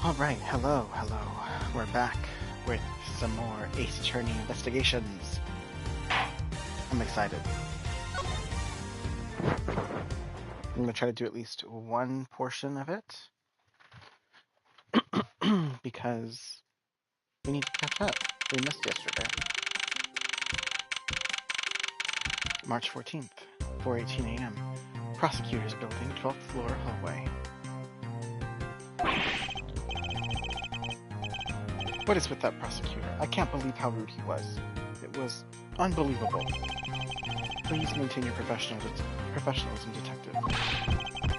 Alright, hello. We're back with some more Ace Attorney investigations. I'm excited. I'm gonna try to do at least one portion of it. Because we need to catch up. We missed yesterday. March 14th, 4:18 a.m. Prosecutor's Building, 12th floor hallway. What is with that prosecutor? I can't believe how rude he was. It was unbelievable. Please maintain your professionalism, detective.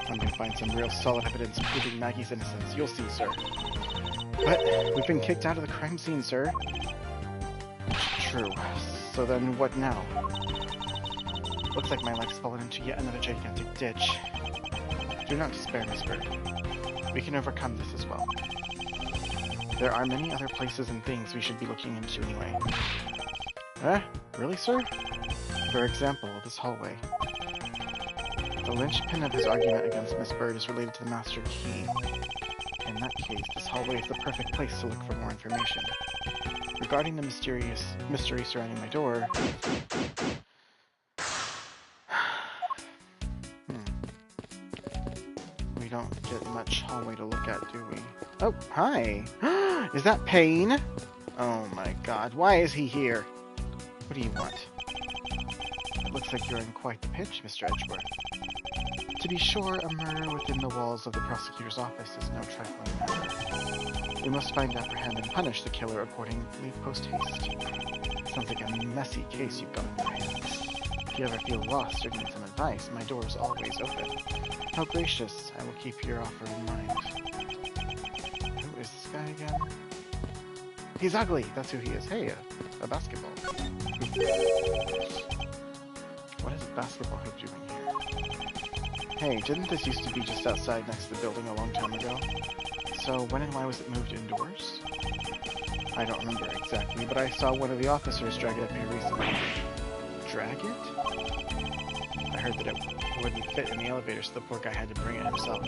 I'm going to find some real solid evidence proving Maggie's innocence. You'll see, sir. But we've been kicked out of the crime scene, sir. True. So then what now? Looks like my life's fallen into yet another gigantic ditch. Do not despair, Miss Bird. We can overcome this as well. There are many other places and things we should be looking into anyway. Really, sir? For example, this hallway. The linchpin of his argument against Miss Bird is related to the Master Key. In that case, this hallway is the perfect place to look for more information. Regarding the mystery surrounding my door... We don't get much hallway to look at, do we? Oh, hi! Is that Payne? Oh my god, why is he here? What do you want? It looks like you're in quite the pinch, Mr. Edgeworth. To be sure, a murder within the walls of the prosecutor's office is no trifling matter. We must find, apprehend, and punish the killer accordingly post-haste. Sounds like a messy case you've got in your hands. If you ever feel lost or need some advice, my door is always open. How gracious, I will keep your offer in mind. Who is this guy again? He's ugly, that's who he is. Hey, a basketball. What is a basketball hoop doing here? Hey, didn't this used to be just outside next to the building a long time ago? So when and why was it moved indoors? I don't remember exactly, but I saw one of the officers drag it up here recently. Drag it? I heard that it wouldn't fit in the elevator, so the poor guy had to bring it himself.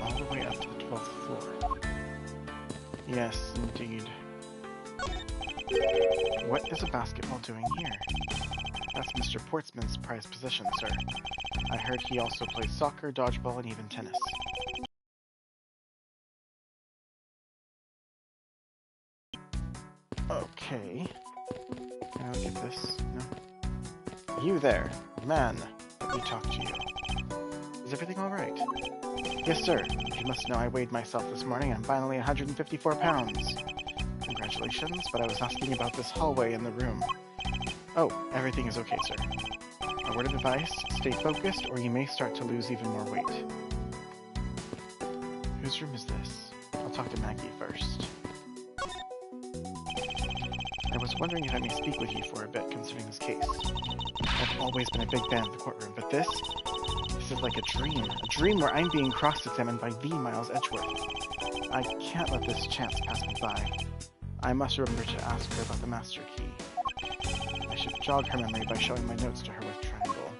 All the way up to the 12th floor. Yes, indeed. What is a basketball doing here? That's Mr. Portsman's prized possession, sir. I heard he also plays soccer, dodgeball, and even tennis. Okay. Can I look at this? No. You there, man. Let me talk to you. Is everything alright? Yes, sir. You must know I weighed myself this morning. I'm finally 154 pounds. Congratulations, but I was asking about this hallway in the room. Oh, everything is okay, sir. A word of advice, stay focused or you may start to lose even more weight. Whose room is this? I'll talk to Maggie first. I was wondering if I may speak with you for a bit concerning this case. I've always been a big fan of the courtroom, but this is like a dream where I'm being cross-examined by the Miles Edgeworth. I can't let this chance pass me by. I must remember to ask her about the Master Key. I should jog her memory by showing my notes to her with triangle.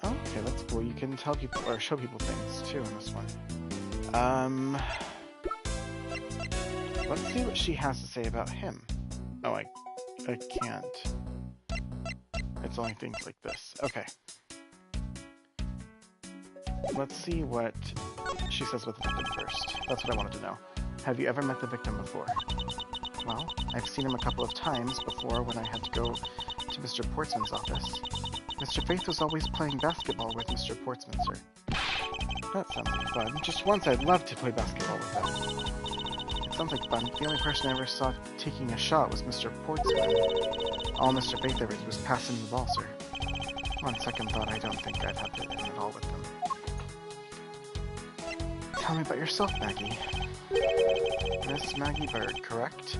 Oh, okay, that's cool. You can tell people, or show people things, too, in this one. Let's see what she has to say about him. Oh, I can't. It's only things like this. Okay. Let's see what she says with the victim first. That's what I wanted to know. Have you ever met the victim before? Well, I've seen him a couple of times before when I had to go to Mr. Portsman's office. Mr. Faith was always playing basketball with Mr. Portsman, sir. That sounds like fun. Just once I'd love to play basketball with him. It sounds like fun. The only person I ever saw taking a shot was Mr. Portsman. All Mr. Faith ever did was pass him the ball, sir. On second thought, I don't think I'd have it in at all with them. Tell me about yourself, Maggie. Miss Maggie Bird, correct?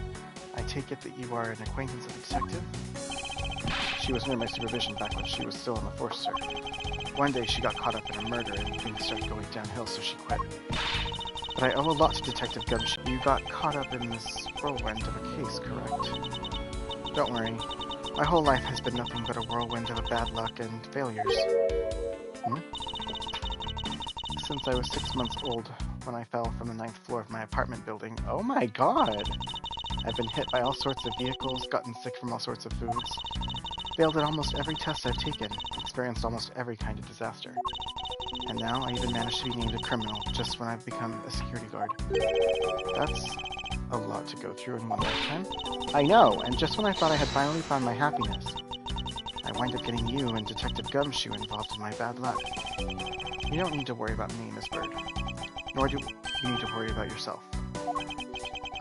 I take it that you are an acquaintance of the detective? She was under my supervision back when she was still on the force, sir. One day she got caught up in a murder and things started going downhill, so she quit. But I owe a lot to Detective Gumshoe. You got caught up in this whirlwind of a case, correct? Don't worry. My whole life has been nothing but a whirlwind of bad luck and failures. Since I was 6 months old, when I fell from the 9th floor of my apartment building. Oh my god! I've been hit by all sorts of vehicles, gotten sick from all sorts of foods, failed at almost every test I've taken, experienced almost every kind of disaster. And now I even managed to be named a criminal just when I've become a security guard. That's a lot to go through in one lifetime. I know, and just when I thought I had finally found my happiness, I wind up getting you and Detective Gumshoe involved in my bad luck. You don't need to worry about me, Miss Bird. Nor do you need to worry about yourself.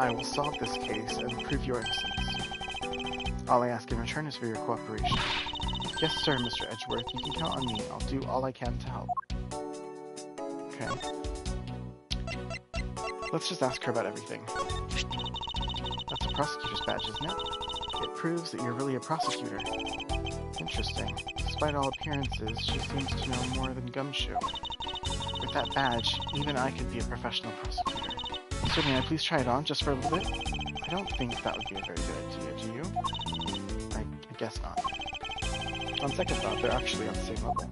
I will solve this case and prove your innocence. All I ask in return is for your cooperation. Yes, sir, Mr. Edgeworth. You can count on me. I'll do all I can to help. Okay. Let's just ask her about everything. That's a prosecutor's badge, isn't it? It proves that you're really a prosecutor. Interesting. Despite all appearances, she seems to know more than Gumshoe. With that badge, even I could be a professional prosecutor. So may I please try it on, just for a little bit? I don't think that would be a very good idea, do you? I guess not. On second thought, they're actually on the same level.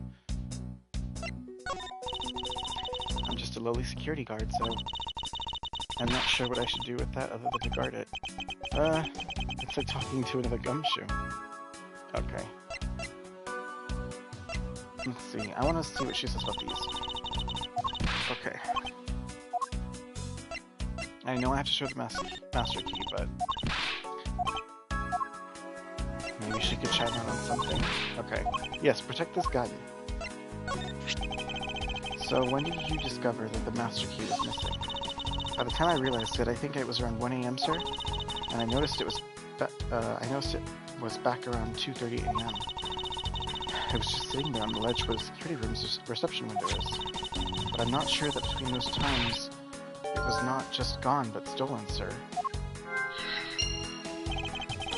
I'm just a lowly security guard, so I'm not sure what I should do with that other than to guard it. It's like talking to another Gumshoe. Okay. Let's see. I want to see what she says about these. Okay. I know I have to show the master key, but maybe she could chime in on something. Okay. Yes, protect this gun. So when did you discover that the master key was missing? By the time I realized it, I think it was around 1 a.m., sir. And I noticed it was back around 2:30 a.m. I was just sitting there on the ledge where the security room's reception window is. But I'm not sure that between those times, it was not just gone, but stolen, sir.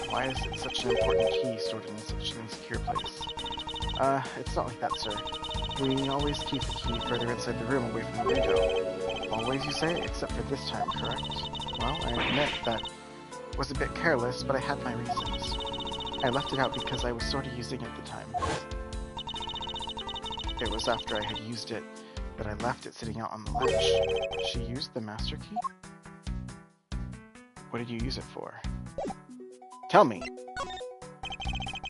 Why is it such an important key stored in such an insecure place? It's not like that, sir. We always keep the key further inside the room away from the window. Always, you say, except for this time, correct? Well, I admit that was a bit careless, but I had my reasons. I left it out because I was sort of using it at the time. It was after I had used it that I left it sitting out on the ledge. She used the master key? What did you use it for? Tell me!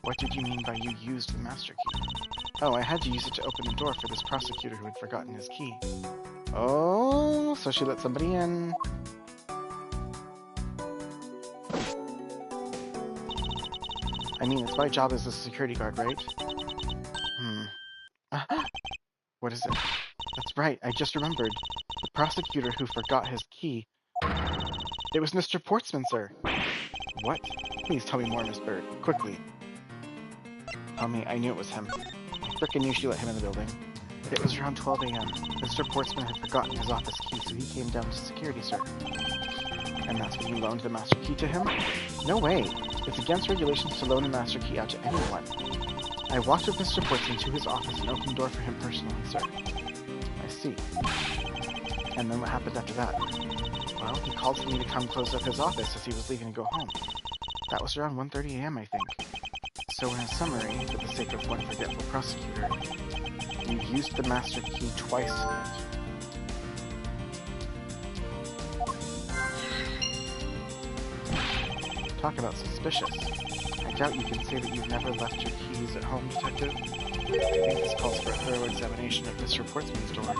What did you mean by you used the master key? Oh, I had to use it to open the door for this prosecutor who had forgotten his key. Oh, so she let somebody in. I mean, it's my job as a security guard, right? What is it? That's right, I just remembered. The prosecutor who forgot his key. It was Mr. Portsman, sir. What? Please tell me more, Miss Bird. Quickly. Tell me, I knew it was him. I frickin' knew she let him in the building. It was around 12 a.m. Mr. Portsman had forgotten his office key, so he came down to security, sir. And that's when you loaned the master key to him? No way! It's against regulations to loan a master key out to anyone. I walked with Mr. Portsman to his office and opened the door for him personally, sir. I see. And then what happened after that? Well, he called for me to come close up his office as he was leaving to go home. That was around 1:30 a.m., I think. So in a summary, for the sake of one forgetful prosecutor, you used the master key twice tonight. Talk about suspicious. I doubt you can say that you've never left your keys at home, Detective. I think this calls for a thorough examination of Mr. Portsman's door.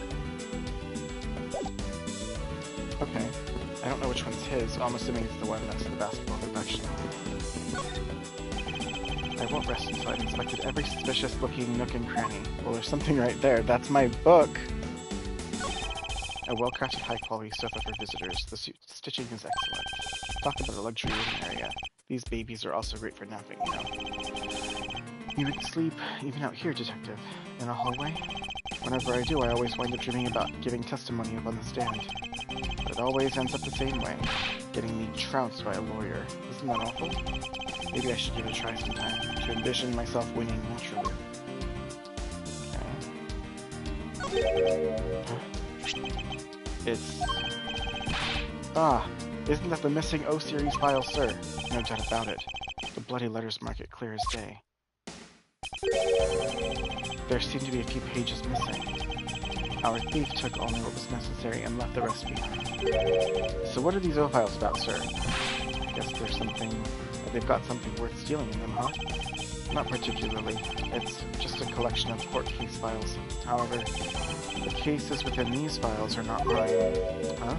Okay. I don't know which one's his, I'm assuming it's the one next to the basketball hoop, actually. I won't rest until I've inspected every suspicious-looking nook and cranny. Well, there's something right there. That's my book! A well-crafted, high-quality sofa for visitors. The stitching is excellent. Talk about a luxury living area. These babies are also great for napping, you know. You would sleep even out here, Detective. In a hallway? Whenever I do, I always wind up dreaming about giving testimony up on the stand. But it always ends up the same way. Getting me trounced by a lawyer. Isn't that awful? Maybe I should give it a try sometime, to envision myself winning naturally. Okay. It's... isn't that the missing O-Series file, sir? No doubt about it. The bloody letters mark it clear as day. There seem to be a few pages missing. Our thief took only what was necessary and left the rest behind. So what are these O files about, sir? I guess there's something... They've got something worth stealing in them, huh? Not particularly. It's just a collection of court case files. However, the cases within these files are not mine. Huh?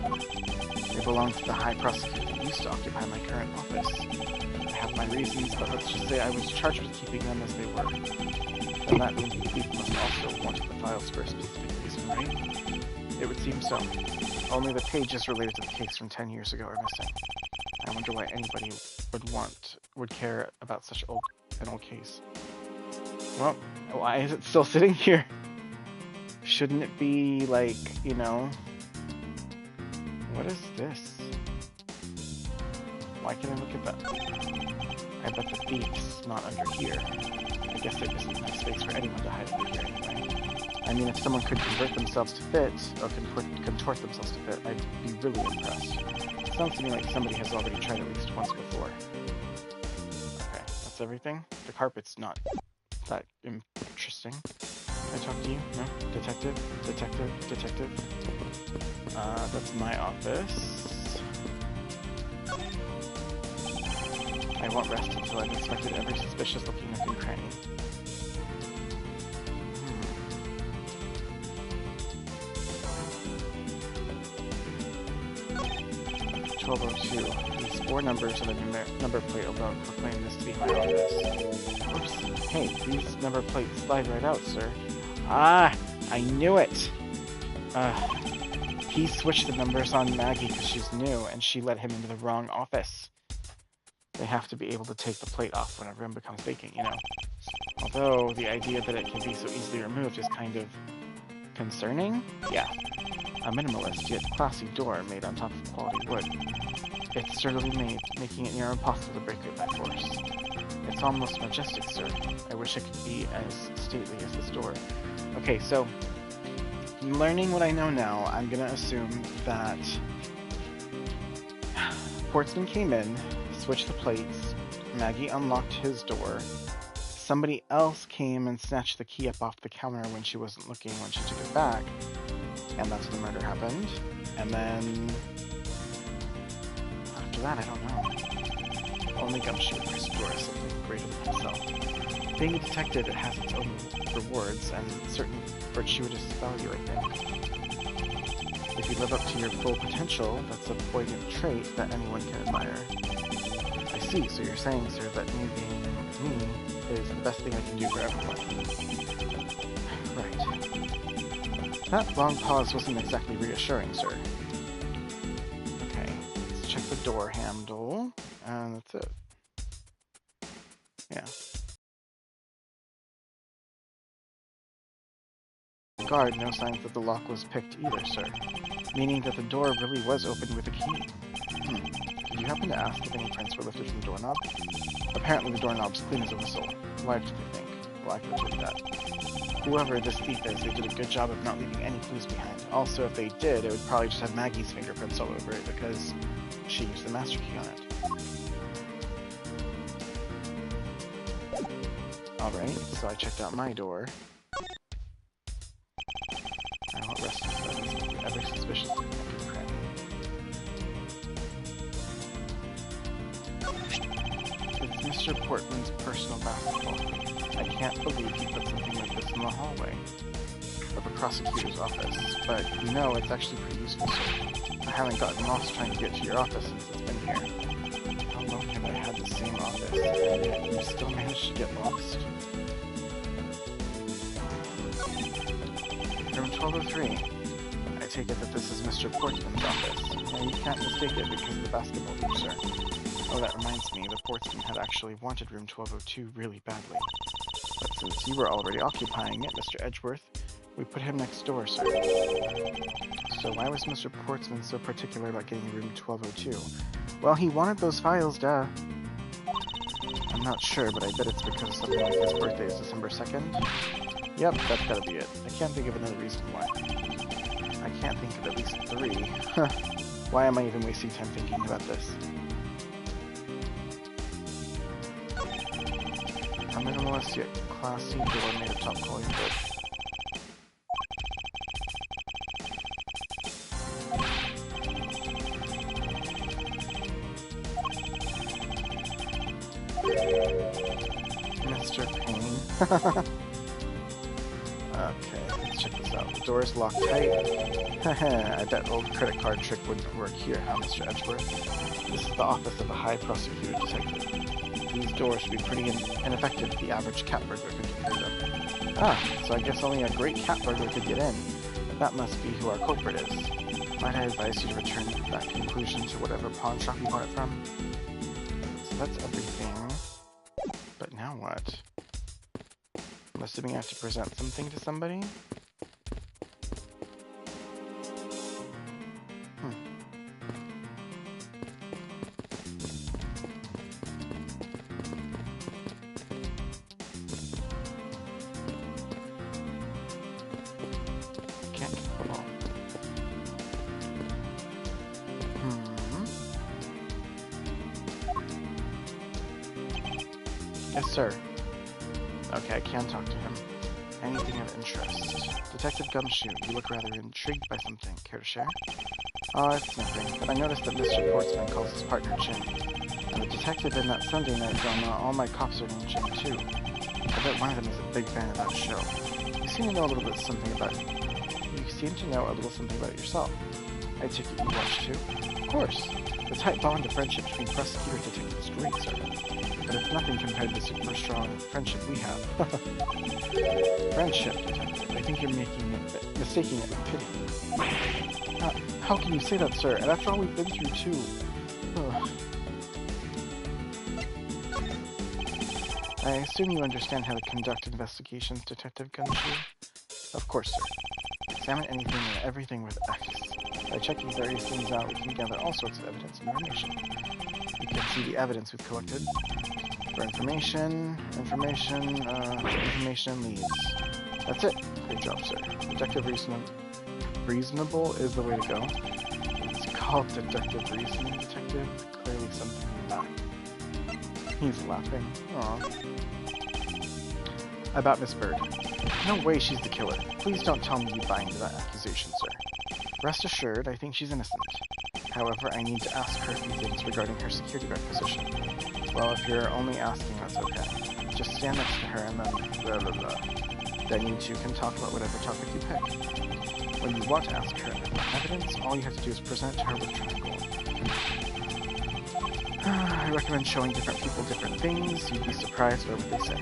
They belong to the High Prosecutor that used to occupy my current office. I have my reasons, but let's just say I was charged with keeping them as they were. And that means the thief must also have wanted the files for a specific reason, right? It would seem so. Only the pages related to the case from 10 years ago are missing. I wonder why anybody would care about such an old case. Well, why is it still sitting here? Shouldn't it be like, you know... What is this? Why can't I look at that? I bet the thief's not under here. I guess there isn't enough space for anyone to hide under here anyway. I mean, if someone could convert themselves to fit, or contort themselves to fit, I'd be really impressed. It sounds to me like somebody has already tried at least once before. Okay, that's everything? The carpet's not that interesting. Can I talk to you? No? Detective? Detective? Detective? That's my office. I won't rest until I've inspected every suspicious looking nook and cranny. 1202. These 4 numbers on the number plate alone proclaim this to be my office. Oops. Hey, these number plates slide right out, sir. Ah! I knew it! He switched the numbers on Maggie because she's new, and she let him into the wrong office. They have to be able to take the plate off when a room becomes vacant, you know. Although, the idea that it can be so easily removed is kind of... concerning? Yeah. A minimalist, yet classy door made on top of quality wood. It's sturdily made, making it near impossible to break it by force. It's almost majestic, sir. I wish it could be as stately as this door. Okay, so... learning what I know now, I'm gonna assume that... Portsman came in, switched the plates, Maggie unlocked his door, somebody else came and snatched the key up off the counter when she wasn't looking when she took it back, and that's when the murder happened. And then... after that, I don't know. Only Gumshoe would restore something greater than himself. Being a detective, it has its own rewards, and certain fortuitous value, I think. If you live up to your full potential, that's a poignant trait that anyone can admire. I see, so you're saying, sir, that me being me is the best thing I can do for everyone. Right. That long pause wasn't exactly reassuring, sir. Okay, let's check the door handle, and that's it. Yeah. Guard, no signs that the lock was picked either, sir. Meaning that the door really was opened with a key. Did you happen to ask if any prints were lifted from the doorknob? Apparently the doorknob's clean as a whistle. Why did they think? Well, I could have told that. Whoever this thief is, they did a good job of not leaving any clues behind. Also, if they did, it would probably just have Maggie's fingerprints all over it because she used the master key on it. Alright, so I checked out my door. I won't rest until every suspicious thing I can cranny. It's Mr. Portman's personal basketball hoop. I can't believe he put something like this in the hallway of the prosecutor's office, but you know, it's actually pretty useful, sir. I haven't gotten lost trying to get to your office since it's been here. How long have I had the same office, and yet you still managed to get lost? Room 1203. I take it that this is Mr. Portsman's office. Now you can't mistake it because of the basketball hoop, sir. Oh, that reminds me, the Portsman had actually wanted room 1202 really badly. But since you were already occupying it, Mr. Edgeworth, we put him next door, sir. So why was Mr. Portsman so particular about getting room 1202? Well, he wanted those files, duh. I'm not sure, but I bet it's because something like his birthday is December 2nd. Yep, that's gotta be it. I can't think of another reason why. I can't think of at least 3. Why am I even wasting time thinking about this? A minimalist yet classy door made of top quality wood. Okay, let's check this out. The door is locked tight. I bet old credit card trick wouldn't work here, huh, Mr. Edgeworth? This is the office of a high prosecutor detective. These doors should be pretty ineffective if the average cat burglar could get through them. Ah, so I guess only a great cat burglar could get in. That must be who our culprit is. Might I advise you to return that conclusion to whatever pawn shop you bought it from? So that's everything. But now what? I'm assuming I have to present something to somebody? Can't get the ball. Yes, sir. Okay, I can talk to him. Anything of interest. Detective Gumshoe, you look rather intrigued by something. Care to share? Oh, it's nothing, but I noticed that Mr. Portsman calls his partner Jim. And the detective in that Sunday night drama, All My Cops Are Named Jim, too. I bet one of them is a big fan of that show. You seem to know a little bit something about yourself. I take it you watch too? Of course. The tight bond of friendship between prosecutor and detective is great, sir. But it's nothing compared to the super strong friendship we have. Friendship, detective. I think you're mistaking it with pity. How can you say that, sir? And after all we've been through, too. Ugh. I assume you understand how to conduct investigations, Detective Gumshoe? Of course, sir. Examine anything and everything with X. By checking various things out, we can gather all sorts of evidence and information. You can see the evidence we've collected. For information leads. That's it. Great job, sir. Detective Reasonable is the way to go. It's called Deductive Reasoning, Detective. Clearly something you like. He's laughing. Aww. About Miss Bird. No way she's the killer. Please don't tell me you buy into that accusation, sir. Rest assured, I think she's innocent. However, I need to ask her a few things regarding her security guard position. Well, if you're only asking, that's okay. Just stand next to her and then blah blah blah. Then you two can talk about whatever topic you pick. When you want to ask her evidence, all you have to do is present to her with triangle. I recommend showing different people different things. You'd be surprised by what they say.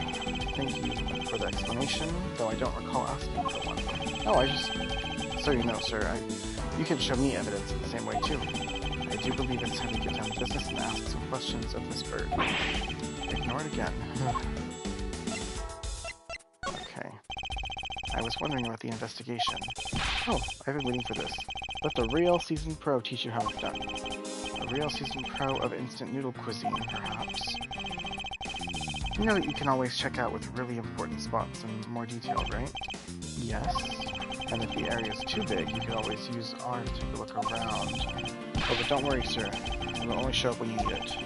Thank you for the explanation, though I don't recall asking for one. Oh, so you know, sir, you can show me evidence in the same way, too. I do believe it's time to get down to business and ask some questions of this bird. Ignore it again. Okay. I was wondering about the investigation. Oh, I've been waiting for this. Let the real seasoned pro teach you how it's done. A real seasoned pro of instant noodle cuisine, perhaps. You know that you can always check out with really important spots in more detail, right? Yes. And if the area is too big, you can always use R to take a look around. Oh, but don't worry, sir. It will only show up when you need it.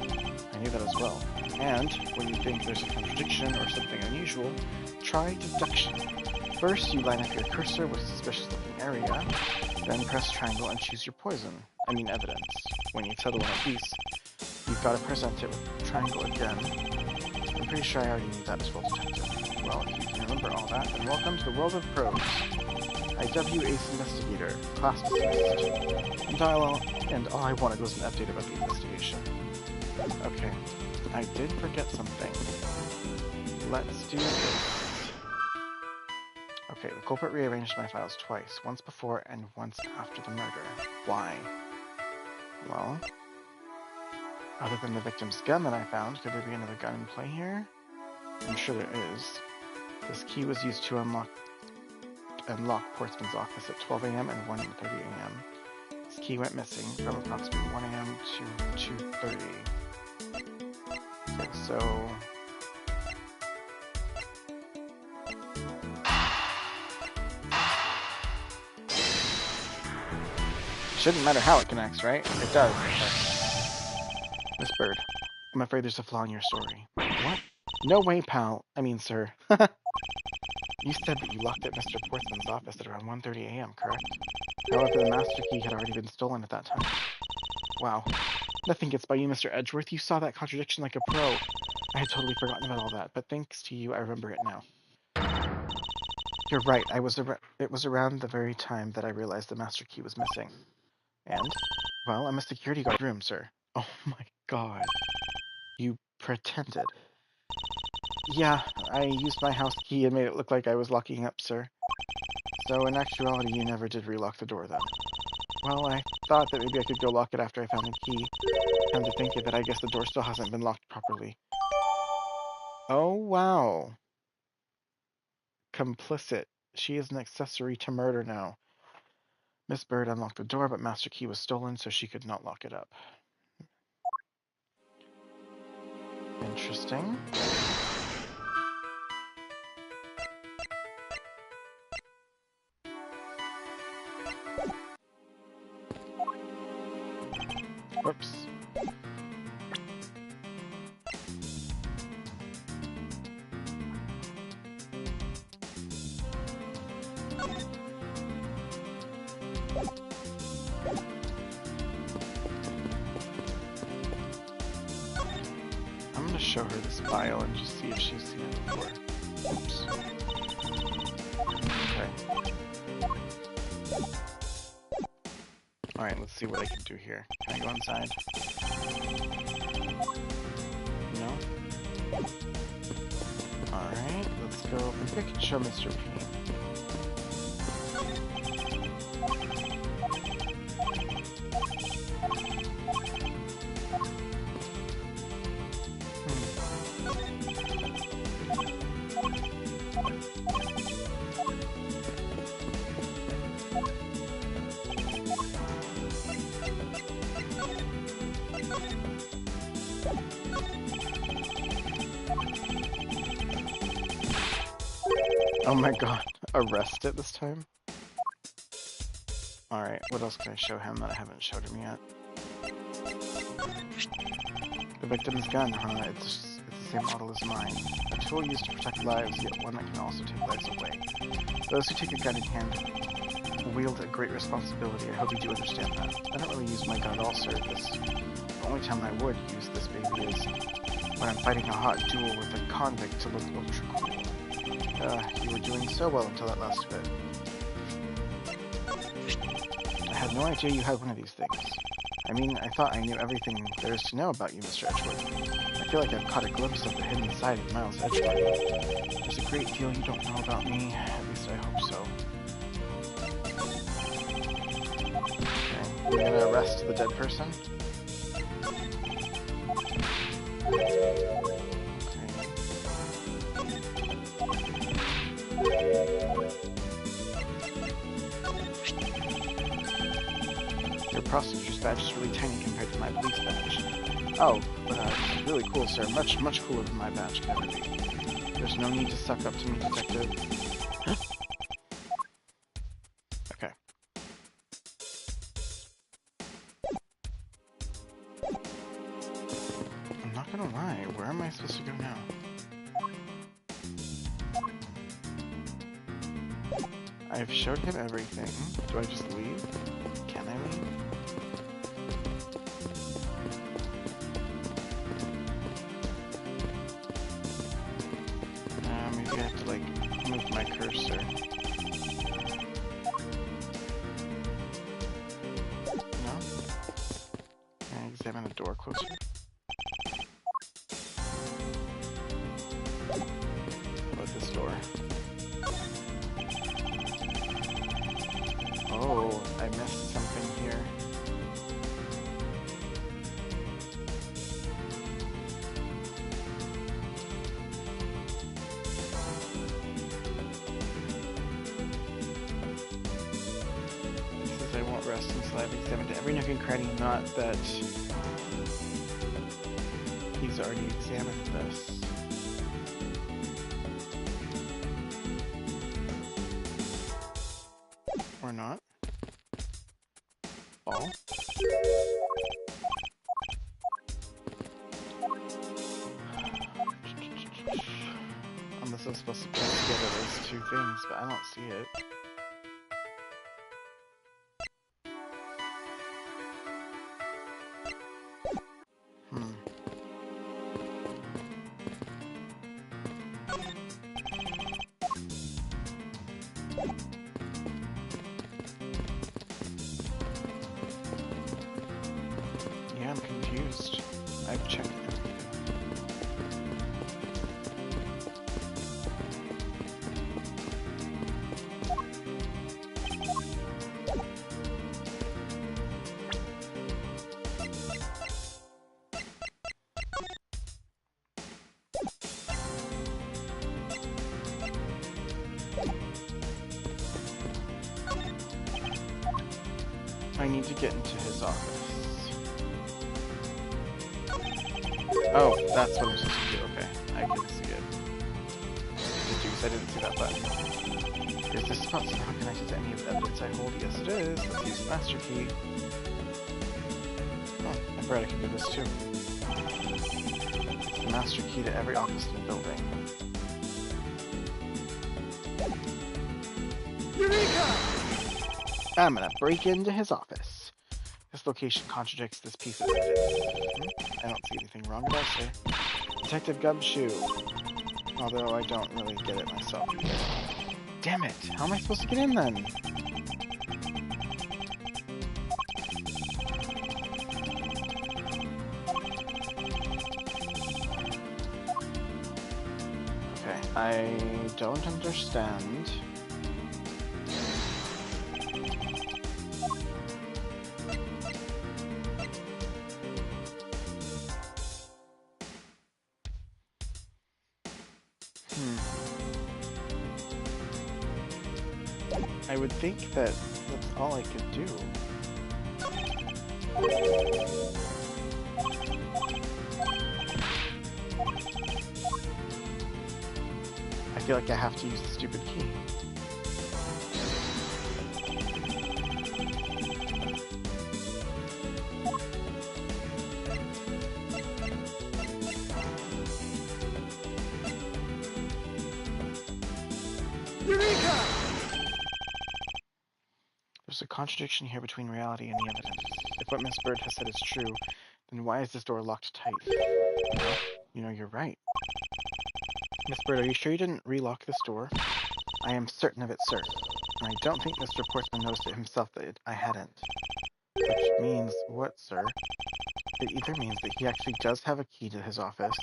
I knew that as well. And, when you think there's a contradiction or something unusual, try deduction. First, you line up your cursor with a suspicious-looking area, then press triangle and choose your evidence. When you settle on a piece, you've got to present it with triangle again. I'm pretty sure I already knew that as well, Detective. Well, if you can remember all that, then welcome to the world of pros. IW Ace Investigator, class dismissed. And all I wanted was an update about the investigation. Okay, I did forget something. Let's do this. Okay, the culprit rearranged my files twice, once before and once after the murder. Why? Well, other than the victim's gun that I found, could there be another gun in play here? I'm sure there is. This key was used to unlock Portsman's office at 12 a.m. and 1:30 a.m. This key went missing from approximately 1 a.m. to 2:30. Okay, so... Shouldn't matter how it connects, right? It does. Okay. Miss Bird, I'm afraid there's a flaw in your story. What? No way, pal. I mean, sir. You said that you locked up Mr. Portsman's office at around 1:30 a.m., correct? However, the master key had already been stolen at that time. Wow. Nothing gets by you, Mr. Edgeworth. You saw that contradiction like a pro. I had totally forgotten about all that, but thanks to you, I remember it now. You're right. It was around the very time that I realized the master key was missing. And, well, I'm a security guard room, sir. Oh my god. You pretended. Yeah, I used my house key and made it look like I was locking up, sir. So in actuality, you never did relock the door then. Well, I thought that maybe I could go lock it after I found the key. And to think of it, I guess the door still hasn't been locked properly. Oh, wow. Complicit. She is an accessory to murder now. Miss Bird unlocked the door, but Master Key was stolen, so she could not lock it up. Interesting. Whoops. I'm gonna show her this file and just see if she's seen it before. Oops. Okay. Alright, let's see what I can do here. Can I go inside? No? Alright, let's go. I think I can show Mr. Payne. Oh my god, arrest it this time? Alright, what else can I show him that I haven't showed him yet? The victim's gun, huh? It's the same model as mine. A tool used to protect lives, yet one that can also take lives away. Those who take a gun in hand wield a great responsibility. I hope you do understand that. I don't really use my gun at all, sir. The only time I would use this baby is when I'm fighting a hot duel with a convict to look ultra cool. You were doing so well until that last bit. I had no idea you had one of these things. I mean, I thought I knew everything there is to know about you, Mr. Edgeworth. I feel like I've caught a glimpse of the hidden side of Miles Edgeworth. There's a great deal you don't know about me, at least I hope so. Okay, we're gonna arrest the dead person. Your prosecutor's badge is really tiny compared to my police badge. Oh, but it's really cool, sir. Much, much cooler than my badge can ever be. There's no need to suck up to me, detective. Huh? Okay. I'm not gonna lie, where am I supposed to go now? I've showed him everything. Do I just leave? Can I leave? Maybe I have to, like, move my cursor. No? Can I examine the door closer? How about this door? Oh, I missed something here. It says I won't rest until I've examined every nook and cranny, not that he's already examined this. Or not. Ball. Unless I'm supposed to put together those two things, but I don't see it. closed. I've checked everything. I need to get into his office. Oh, that's what I'm supposed to do. Okay, I can see it. Jeez, I didn't see that button. Is this spot somehow connected to any of the evidence I hold? Yes, it is. Let's use the master key. Oh, I'm glad I can do this too. It's the master key to every office in the building. Eureka! I'm gonna break into his office. This location contradicts this piece of evidence. I don't see anything wrong with that, sir. Detective Gumshoe. Although I don't really get it myself either. Damn it! How am I supposed to get in then? Okay, I don't understand. I would think that that's all I could do. I feel like I have to use the stupid key. Eureka! There's a contradiction here between reality and the evidence. If what Miss Bird has said is true, then why is this door locked tight? Well, you know, you're right. Miss Bird, are you sure you didn't relock this door? I am certain of it, sir. And I don't think Mr. Portsman noticed it himself that I hadn't. Which means what, sir? It either means that he actually does have a key to his office,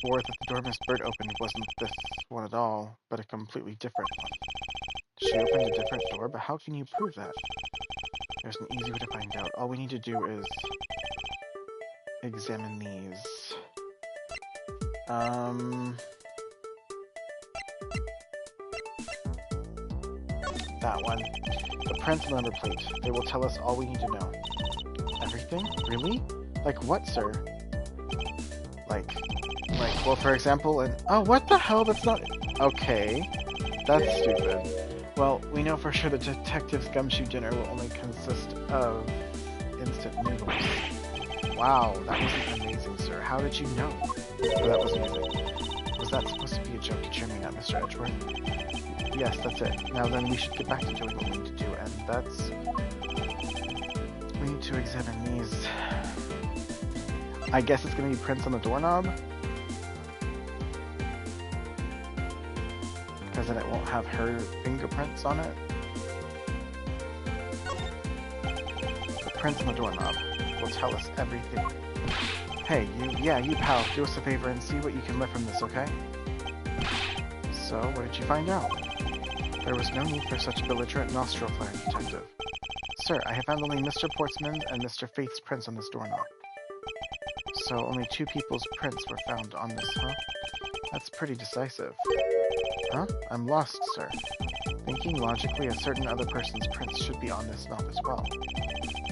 or that the door Miss Bird opened wasn't this one at all, but a completely different one. She opened a different door, but how can you prove that? There's an easy way to find out. All we need to do is examine these. That one. The prints and number plate. They will tell us all we need to know. Everything? Really? Like what, sir? Like, well, for example, oh, what the hell? That's not... Okay. That's stupid. Well, we know for sure the detective's gumshoe dinner will only consist of instant noodles. Wow, that was amazing, sir. How did you know? Oh, that was amazing. Was that supposed to be a joke to cheer me up, Mr. Edgeworth? Yes, that's it. Now then, we should get back to doing what we need to do, and that's... We need to examine these... I guess it's going to be prints on the doorknob? Because then it won't have her fingerprints on it. The prints on the doorknob will tell us everything. Hey, you pal, do us a favor and see what you can lift from this, okay? So, what did you find out? There was no need for such belligerent nostril flaring, Detective. Sir, I have found only Mr. Portsman's and Mr. Faith's prints on this doorknob. So, only two people's prints were found on this, huh? That's pretty decisive. Huh? I'm lost, sir. Thinking logically, a certain other person's prints should be on this knob as well.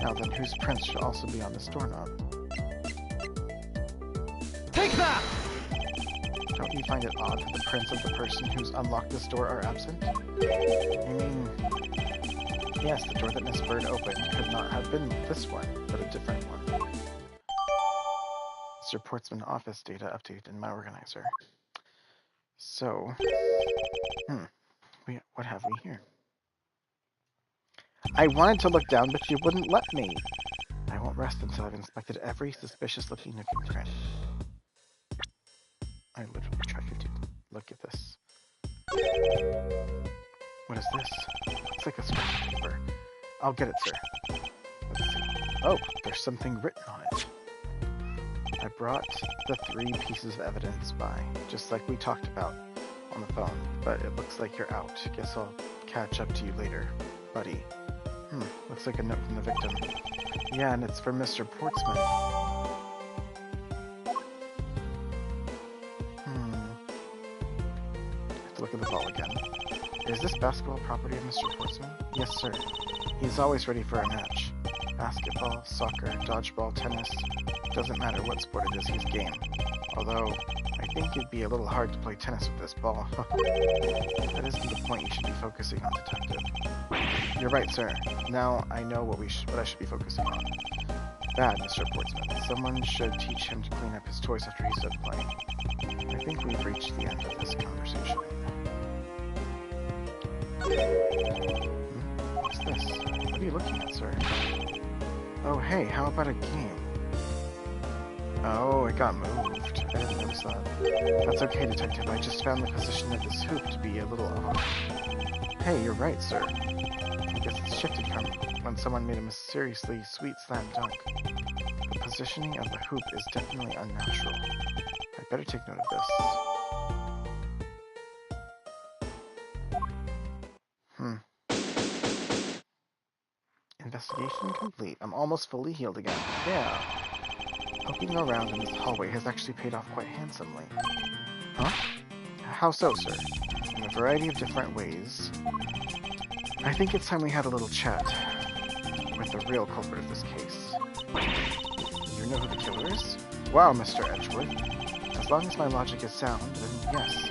Now then, whose prints should also be on this doorknob? Take that! Don't you find it odd that the prints of the person who's unlocked this door are absent? I mean... Yes, the door that Miss Bird opened could not have been this one, but a different one. Mr. Portsman office data updated in my organizer. So... what have we here? I wanted to look down, but you wouldn't let me. I won't rest until I've inspected every suspicious-looking nook and cranny. I literally tried to look at this. What is this? Looks like a scrap of paper. I'll get it, sir. Let's see. Oh, there's something written on it. I brought the 3 pieces of evidence by, just like we talked about on the phone, but it looks like you're out. Guess I'll catch up to you later, buddy. Looks like a note from the victim. Yeah, and it's for Mr. Portsman. Have to look at the ball again. Is this basketball property of Mr. Portsman? Yes, sir. He's always ready for a match. Basketball, soccer, dodgeball, tennis. Doesn't matter what sport it is, he's game. Although, I think it'd be a little hard to play tennis with this ball. That isn't the point you should be focusing on, Detective. You're right, sir. Now I know what I should be focusing on. Bad, Mr. Portsman. Someone should teach him to clean up his toys after he's done playing. I think we've reached the end of this conversation. What's this? What are you looking at, sir? Oh, hey, how about a game? Oh, it got moved. I didn't notice that. That's okay, Detective. I just found the position of this hoop to be a little off. Hey, you're right, sir. I guess it's shifted from when someone made a mysteriously sweet slam dunk. The positioning of the hoop is definitely unnatural. I better take note of this. Investigation complete. I'm almost fully healed again. Yeah. Poking around in this hallway has actually paid off quite handsomely. Huh? How so, sir? In a variety of different ways. I think it's time we had a little chat with the real culprit of this case. You know who the killer is? Wow, Mr. Edgeworth. As long as my logic is sound, then yes.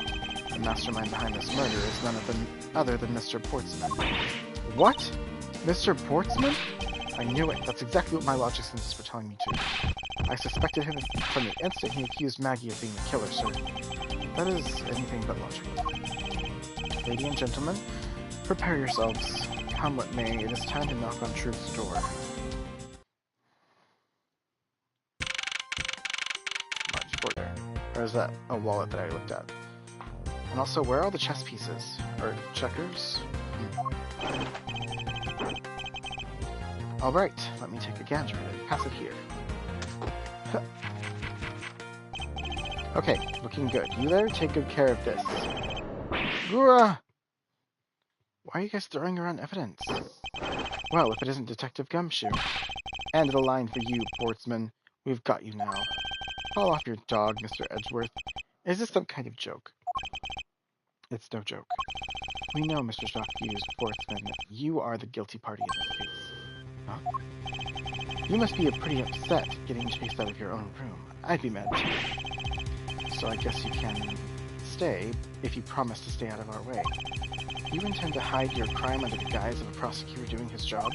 The mastermind behind this murder is none other than Mr. Portsman. What? Mr. Portsman? I knew it. That's exactly what my logic senses were telling me to. I suspected him from the instant he accused Maggie of being the killer, sir. That is anything but logical. Ladies and gentlemen, prepare yourselves. Come what may, it is time to knock on truth's door. March border. Or is that a wallet that I looked at? And also, where are all the chess pieces? Or checkers? Alright, let me take a gander at it. Pass it here. Okay, looking good. You there? Take good care of this. Gura! Why are you guys throwing around evidence? Well, if it isn't Detective Gumshoe. End of the line for you, Portsman. We've got you now. Call off your dog, Mr. Edgeworth. Is this some kind of joke? It's no joke. We know, Mr. Shockfused Portsman, that you are the guilty party in this case. Huh? You must be pretty upset getting chased out of your own room. I'd be mad too. So I guess you can stay if you promise to stay out of our way. You intend to hide your crime under the guise of a prosecutor doing his job?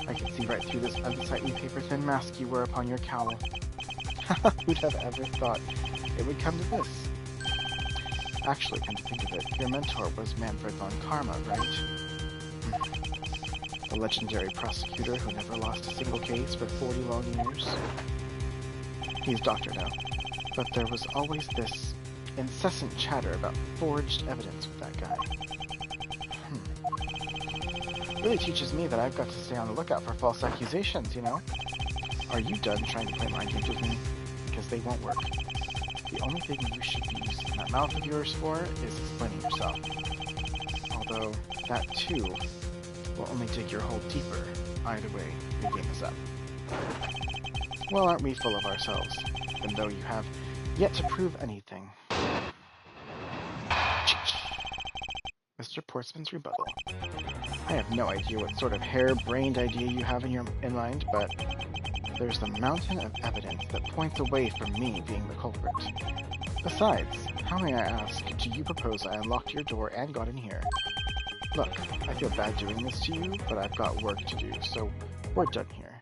I can see right through this unsightly paper-thin mask you wear upon your cowl. Who'd have ever thought it would come to this? Actually, come to think of it, your mentor was Manfred von Karma, right? The legendary prosecutor who never lost a single case for 40 long years. He's doctor now. But there was always this incessant chatter about forged evidence with that guy. Really teaches me that I've got to stay on the lookout for false accusations, you know? Are you done trying to play mind games with me? Because they won't work. The only thing you should be using that mouth of yours for is explaining yourself. Although, that too will only dig your hole deeper. Either way, your game is up. Well, aren't we full of ourselves? Even though you have yet to prove anything. Mr. Portsman's rebuttal. I have no idea what sort of hair-brained idea you have in mind, but there's the mountain of evidence that points away from me being the culprit. Besides, how may I ask, do you propose I unlocked your door and got in here? Look, I feel bad doing this to you, but I've got work to do, so we're done here.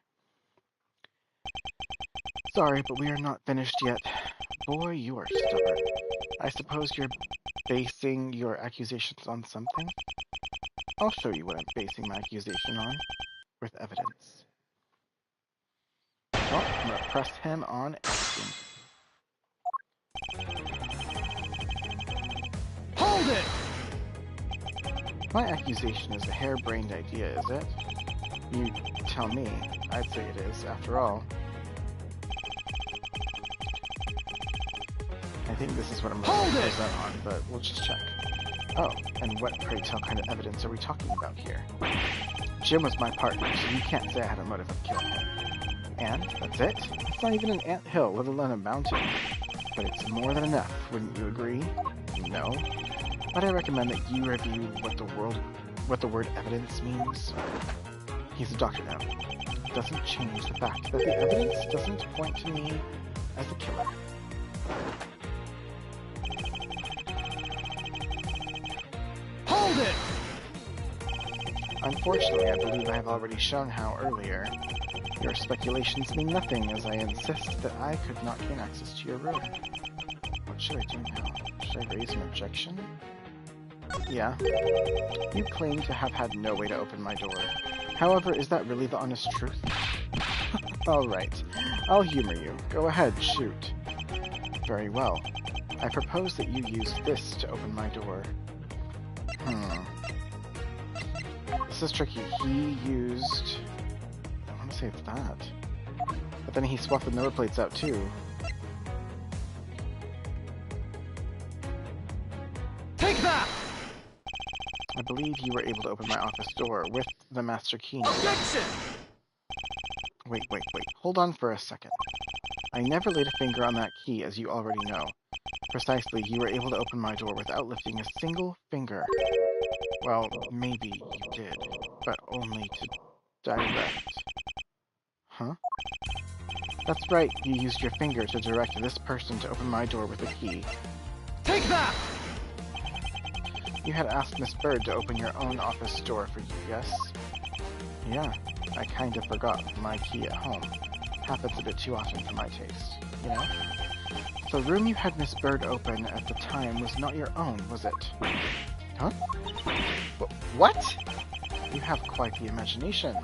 Sorry, but we are not finished yet. Boy, you are stubborn. I suppose you're basing your accusations on something? I'll show you what I'm basing my accusation on. With evidence. Oh, I'm gonna press him on everything. Hold it! My accusation is a harebrained idea, is it? You tell me. I'd say it is, after all. I think this is what I'm going to present on, but we'll just check. Oh, and what, pray tell, kind of evidence are we talking about here? Jim was my partner, so you can't say I had a motive of killing him. And that's it? It's not even an anthill, let alone a mountain. But it's more than enough, wouldn't you agree? No. But I recommend that you review what the word evidence means. He's a doctor now. It doesn't change the fact that the evidence doesn't point to me as the killer. Hold it! Unfortunately, I believe I have already shown how earlier. Your speculations mean nothing, as I insist that I could not gain access to your room. What should I do now? Should I raise an objection? Yeah. You claim to have had no way to open my door. However, is that really the honest truth? Alright. I'll humor you. Go ahead, shoot. Very well. I propose that you use this to open my door. This is tricky. He used... I want to say it's that. But then he swapped the number plates out too. Take that! I believe you were able to open my office door with the master key now. Objection! Wait. Hold on for a second. I never laid a finger on that key, as you already know. Precisely, you were able to open my door without lifting a single finger. Well, maybe you did, but only to direct. Huh? That's right, you used your finger to direct this person to open my door with a key. Take that! You had asked Miss Bird to open your own office door for you, yes? Yeah, I kind of forgot my key at home. Happens a bit too often for my taste, you know? The room you had Miss Bird open at the time was not your own, was it? Huh? What? You have quite the imagination.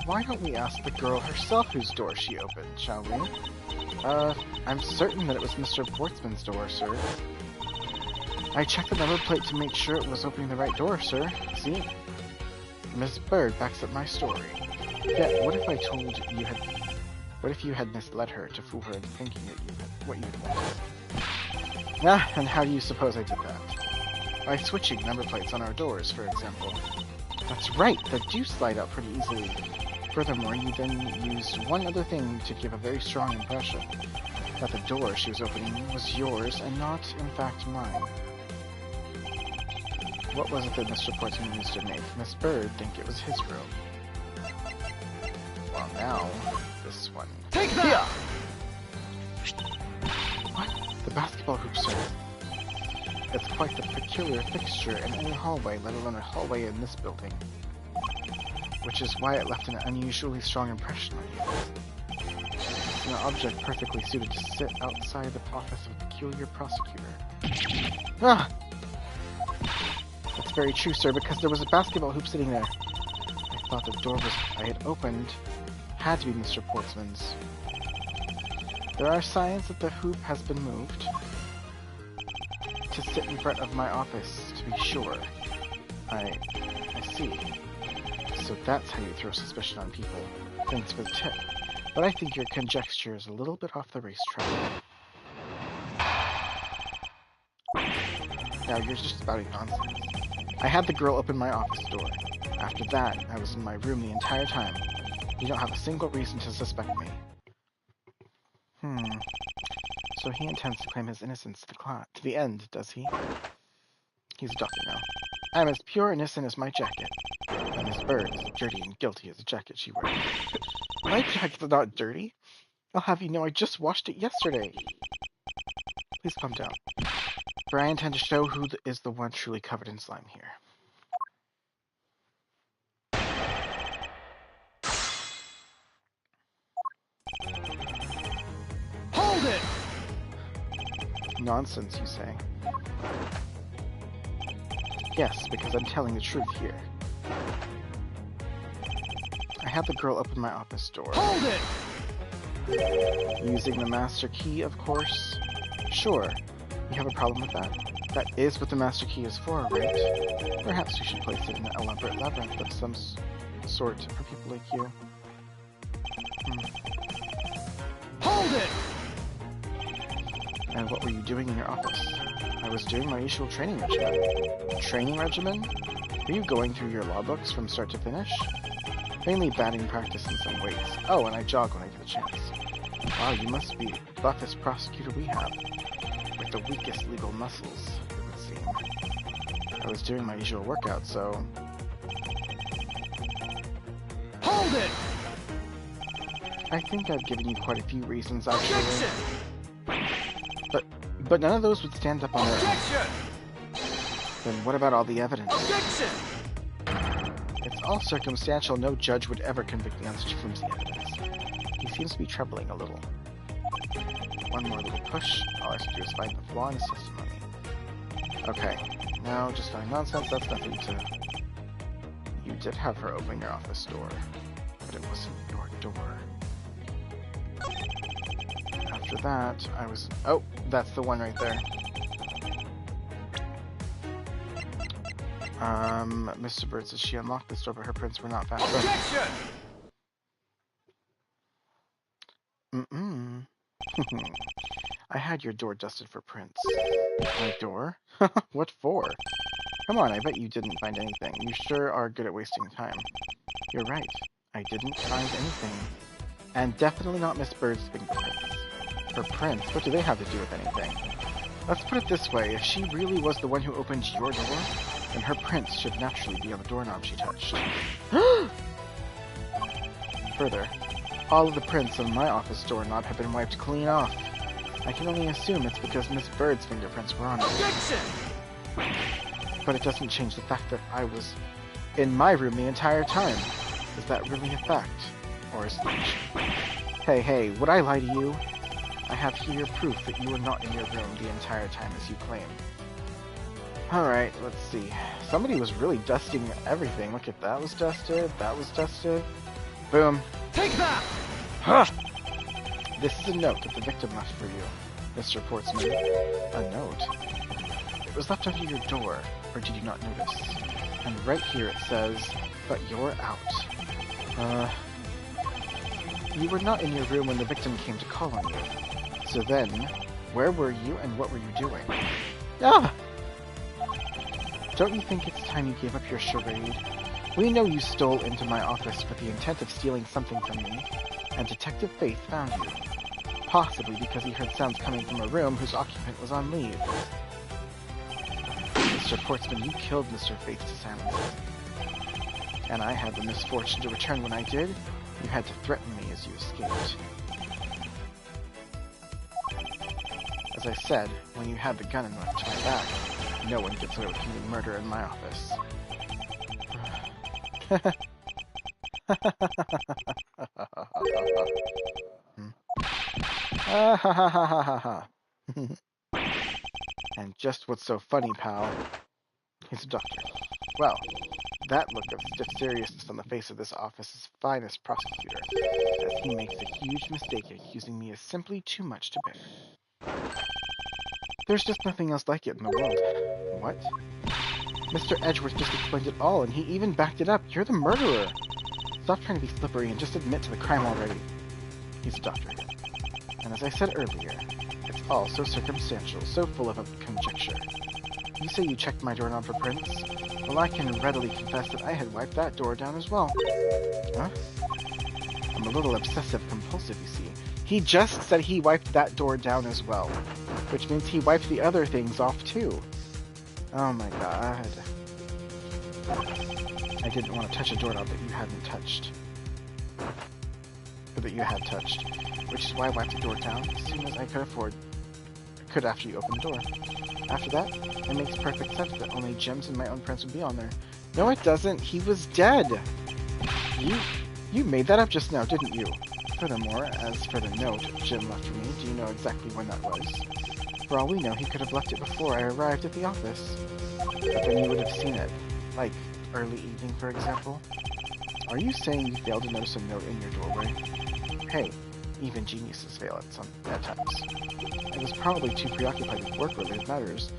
Why don't we ask the girl herself whose door she opened, shall we? I'm certain that it was Mr. Portsman's door, sir. I checked the number plate to make sure it was opening the right door, sir. See? Miss Bird backs up my story. Yet, what if I told you had... What if you had misled her to fool her into thinking that you had what you wanted? Ah, and how do you suppose I did that? By switching number plates on our doors, for example. That's right, they do slide out pretty easily. Furthermore, you then used one other thing to give a very strong impression. That the door she was opening was yours and not, in fact, mine. What was it that Mr. Portsman used to make Miss Bird think it was his room? Well, now, this one. Take that! What? The basketball hoop, sir. It's quite the peculiar fixture in any hallway, let alone a hallway in this building. Which is why it left an unusually strong impression on you. It's an object perfectly suited to sit outside the office of a peculiar prosecutor. Ah! That's very true, sir, because there was a basketball hoop sitting there. I thought the door I had opened had to be Mr. Portsman's. There are signs that the hoop has been moved to sit in front of my office, to be sure. I see. So that's how you throw suspicion on people. Thanks for the tip. But I think your conjecture is a little bit off the racetrack. Now you're just spouting nonsense. I had the girl open my office door. After that, I was in my room the entire time. You don't have a single reason to suspect me. So he intends to claim his innocence to the end, does he? He's a doctor now. I'm as pure and innocent as my jacket. And Miss Bird is dirty and guilty as the jacket she wears. My jacket's not dirty. I'll have you know I just washed it yesterday. Please calm down. For I intend to show who is the one truly covered in slime here. Hold it! Nonsense, you say? Yes, because I'm telling the truth here. I had the girl open my office door. Hold it! Using the master key, of course. Sure. You have a problem with that? That is what the master key is for, right? Perhaps we should place it in an elaborate labyrinth of some sort for people like you. Hold it! And what were you doing in your office? I was doing my usual training regimen. Training regimen? Were you going through your law books from start to finish? Mainly batting practice and some weights. Oh, and I jog when I get a chance. Wow, you must be the buffest prosecutor we have. With the weakest legal muscles, it would seem. I was doing my usual workout, so... Hold it! I think I've given you quite a few reasons, actually. Objection! But none of those would stand up on their own. Objection! Then what about all the evidence? Objection! It's all circumstantial. No judge would ever convict me on such flimsy evidence. He seems to be trembling a little. One more little push. All I have to do is find the flaw in his testimony. Okay. Now, just finding nonsense. That's nothing to... You did have her open your office door. But it wasn't your door. After that, I was... Oh, that's the one right there. Mr. Bird says she unlocked this door, but her prints were not found. Objection! I had your door dusted for prints. My door? What for? Come on, I bet you didn't find anything. You sure are good at wasting time. You're right. I didn't find anything. And definitely not Miss Bird's fingerprints. Her prints? What do they have to do with anything? Let's put it this way. If she really was the one who opened your door, then her prints should naturally be on the doorknob she touched. Further, all of the prints on my office doorknob have been wiped clean off. I can only assume it's because Miss Bird's fingerprints were on it. Objection! But it doesn't change the fact that I was in my room the entire time. Is that really a fact? Or is it... Hey, would I lie to you? I have here proof that you were not in your room the entire time as you claim. Alright, let's see. Somebody was really dusting everything. Look at that was dusted, that was dusted. Boom. Take that! Huh! This is a note that the victim left for you, Mr. Portsman. A note? It was left under your door, or did you not notice? And right here it says, but you're out. You were not in your room when the victim came to call on you. So then, where were you and what were you doing? Ah! Don't you think it's time you gave up your charade? We know you stole into my office with the intent of stealing something from me, and Detective Faith found you. Possibly because he heard sounds coming from a room whose occupant was on leave. Mr. Portsman, you killed Mr. Faith to silence him. And I had the misfortune to return when I did. You had to threaten me as you escaped. As I said, when you had the gun and left to my back, no one gets away with committing murder in my office. And just what's so funny, pal? He's a doctor. Well, that look of stiff seriousness on the face of this office's finest prosecutor, as he makes a huge mistake accusing me is simply too much to bear. There's just nothing else like it in the world. What? Mr. Edgeworth just explained it all, and he even backed it up. You're the murderer! Stop trying to be slippery and just admit to the crime already. He's a doctor again. And as I said earlier, it's all so circumstantial, so full of a conjecture. You say you checked my doorknob for prints? Well, I can readily confess that I had wiped that door down as well. Huh? I'm a little obsessive-compulsive, you see. He just said he wiped that door down as well, which means he wiped the other things off too. Oh my god. I didn't want to touch a doorknob that you hadn't touched. Or that you had touched. Which is why I wiped the door down as soon as I could afford. Could after you opened the door. After that, it makes perfect sense that only Jim's and my own prints would be on there. No, it doesn't. He was dead. You made that up just now, didn't you? Furthermore, as for the note Jim left for me, do you know exactly when that was? For all we know, he could have left it before I arrived at the office. But then you would have seen it. Like, early evening, for example. Are you saying you failed to notice a note in your doorway? Hey, even geniuses fail at times. I was probably too preoccupied with work-related matters,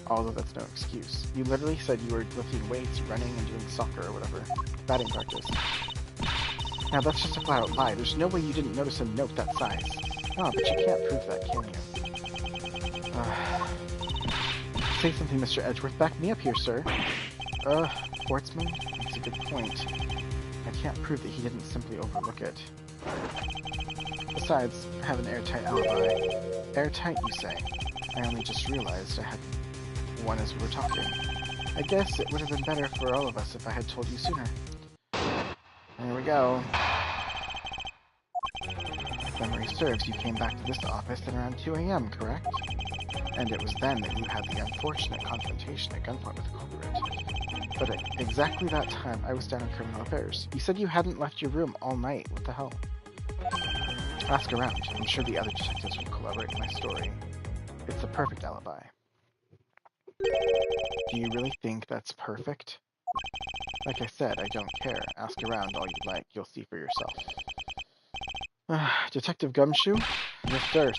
although that's no excuse. You literally said you were lifting weights, running, and doing soccer or whatever. Batting practice. Now that's just a flat-out lie. There's no way you didn't notice a note that size. Oh, but you can't prove that, can you? Say something, Mr. Edgeworth. Back me up here, sir. Sportsman, that's a good point. I can't prove that he didn't simply overlook it. Besides, I have an airtight alibi. Airtight, you say? I only just realized I had one as we were talking. I guess it would have been better for all of us if I had told you sooner. There we go. If memory serves, you came back to this office at around 2 a.m., correct? And it was then that you had the unfortunate confrontation at gunpoint with the culprit. But at exactly that time, I was down in criminal affairs. You said you hadn't left your room all night. What the hell? Ask around. I'm sure the other detectives will corroborate my story. It's the perfect alibi. Do you really think that's perfect? Like I said, I don't care. Ask around all you'd like. You'll see for yourself. Detective Gumshoe? Yes, sir.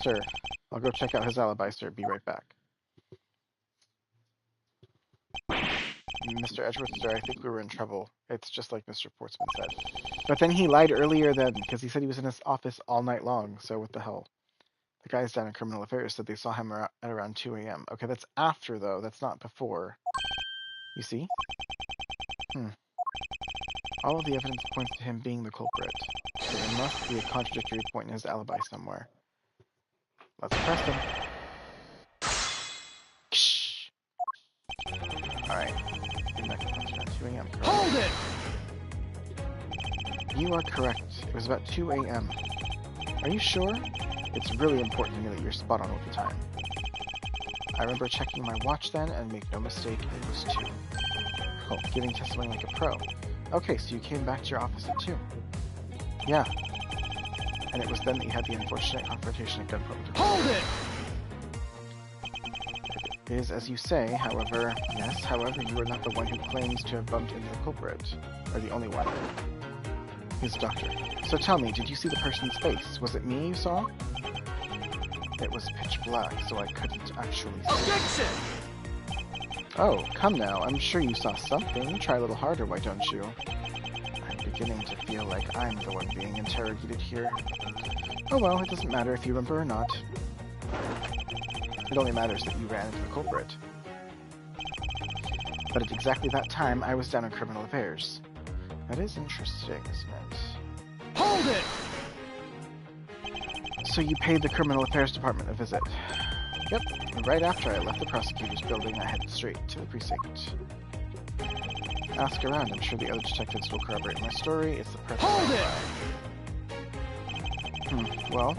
I'll go check out his alibi, sir. Be right back. Mr. Edgeworth, sir, I think we were in trouble. It's just like Mr. Portsman said. But then he lied earlier then, because he said he was in his office all night long, so what the hell? The guys down in criminal affairs said they saw him at around 2 a.m. Okay, that's after, though. That's not before. You see? All of the evidence points to him being the culprit. So there must be a contradictory point in his alibi somewhere. Let's press him. Ksh. Alright. Came back at 2 a.m. correct? Hold it! You are correct. It was about 2 a.m. Are you sure? It's really important to me that you're spot on with the time. I remember checking my watch then, and make no mistake, it was 2. Oh, giving testimony like a pro. Okay, so you came back to your office at 2. Yeah. And it was then that you had the unfortunate confrontation at gunpoint with the Hold it! It is as you say, however, yes, however, you are not the one who claims to have bumped into the culprit, or the only one. He's a doctor. So tell me, did you see the person's face? Was it me you saw? It was pitch black, so I couldn't actually see. Objection! Oh, come now, I'm sure you saw something. Try a little harder, why don't you? I'm beginning to feel like I'm the one being interrogated here. Oh well, it doesn't matter if you remember or not. It only matters that you ran into the culprit. But at exactly that time, I was down in criminal affairs. That is interesting, isn't it? Hold it! So you paid the criminal affairs department a visit. Yep, and right after I left the prosecutor's building, I headed straight to the precinct. Ask around, I'm sure the other detectives will corroborate my story. It's the perfect alibi. Well,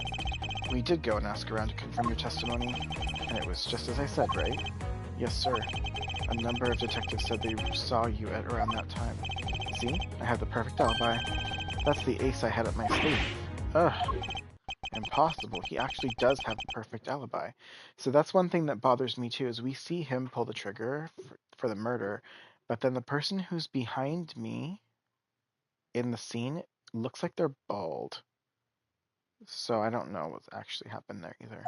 we did go and ask around to confirm your testimony, and it was just as I said, right? Yes, sir. A number of detectives said they saw you at around that time. See? I have the perfect alibi. That's the ace I had up my sleeve. Ugh. Impossible. He actually does have the perfect alibi. So that's one thing that bothers me too, is we see him pull the trigger for the murder, but then the person who's behind me in the scene looks like they're bald. So I don't know what's actually happened there either.